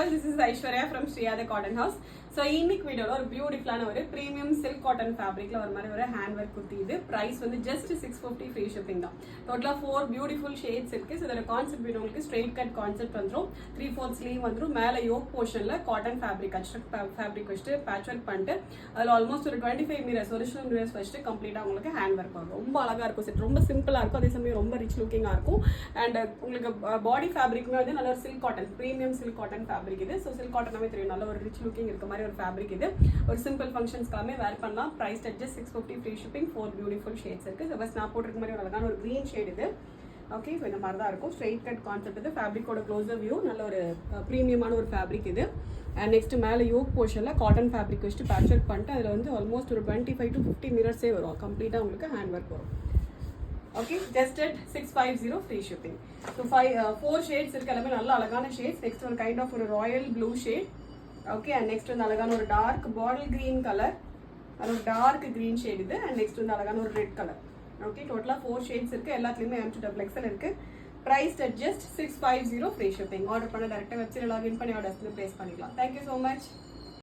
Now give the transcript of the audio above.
all, this is Aishwarya from Shriyada Cotton House. So இன்னைக்கு வீடியோல ஒரு பியூட்டிஃபுல்லான ஒரு பிரீமியம் சில்க் காட்டன் ஃபேப்ரிக்ல ஒரு மாதிரி ஒரு ஹேண்ட் ஒர்க் குர்த்தி. இது பிரைஸ் வந்து ஜஸ்ட் 650 ஃப்ரீ ஷிப்பிங் தான். டோட்டலா 4 பியூட்டிஃபுல் ஷேட்ஸ் இருக்கு. ஸோ இதோட கான்செப்ட் வீடியோ உங்களுக்கு ஸ்ட்ரெயிட் கட் கான்செப்ட் வந்துடும். 3/4 ஸ்லீவ் வந்துடும். மேல yoke போர்ஷன்ல cotton fabric ajrak fabric வச்சுட்டு பேட்ச் ஒர்க் பண்ணிட்டு அதில் ஆல்மோஸ்ட் ஒரு 25 மிரர்ஸ் ஒரிஜினல் மிரர்ஸ் வச்சுட்டு கம்ப்ளீட்டா உங்களுக்கு ஹேண்ட் ஒர்க் வரும். ரொம்ப அழகா இருக்கும். செட் ரொம்ப சிம்பிளா இருக்கும், அதே சமயம் ரொம்ப ரிச் லுக்கிங்கா இருக்கும். அண்ட் உங்களுக்கு பாடி ஃபேப்ரிக்குமே வந்து நல்ல ஒரு silk cotton premium silk cotton fabric இது. ஸோ சில்க் காட்டனாவே தெரியும், நல்ல ஒரு ரிச் லுக்கிங் இருக்க மாதிரி ஒரு ஃபேப்ரிக் இது. ஒரு சிம்பிள் ஃபங்க்ஷன்ஸ்க்காமே வேர் பண்ணலாம். Price just 650 free shipping. 4 beautiful shades இருக்கு. ஸோ பஸ் நான் போட்டிருக்க மாதிரி ஒரு அழகான ஒரு க்ரீன் ஷேட் இது. ஓகே, ஸோ இந்த மாதிரி தான் இருக்கும். ஸ்ட்ரெயிட் கட் கான்செப்ட் இது. ஃபேப்ரிக்கோட க்ளோசர் வியூ, நல்ல ஒரு ப்ரீமியமான ஒரு ஃபேப்ரிக் இது. அண்ட் நெக்ஸ்ட் மேலே யோக் போர்ஷனில் காட்டன் ஃபேப்ரிக் வச்சுட்டு பேட்ச் ஒர்க் பண்ணிட்டு அதில் வந்து ஆல்மோஸ்ட் ஒரு 25 to 50 மிரர்ஸே வரும். கம்ப்ளீட்டாக உங்களுக்கு ஹேண்ட் ஒர்க் வரும். Okay, just at 650 free shipping. So 4 shades இருக்கு, எல்லாமே நல்ல அழகான ஷேட்ஸ். நெக்ஸ்ட் ஒரு கைண்ட் ஆஃப் ஒரு Royal blue shade. Okay, and next வந்து அழகான ஒரு டார்க் பாட்டில் கிரீன் கலர், அது ஒரு டார்க் கிரீன் ஷேட் இது. அண்ட் நெக்ஸ்ட் வந்து அழகான ஒரு ரெட் கலர். ஓகே, டோட்டலாக 4 ஷேட்ஸ் இருக்கு. எல்லாத்துலேயுமே M2XL இருக்கு. Price at just 650 free shipping. Order பண்ண டேரக்டாக வெப்சைட் லாகின் பண்ணி ஆர்டர்ஸ் பிளேஸ் பண்ணிக்கலாம். Thank you so much.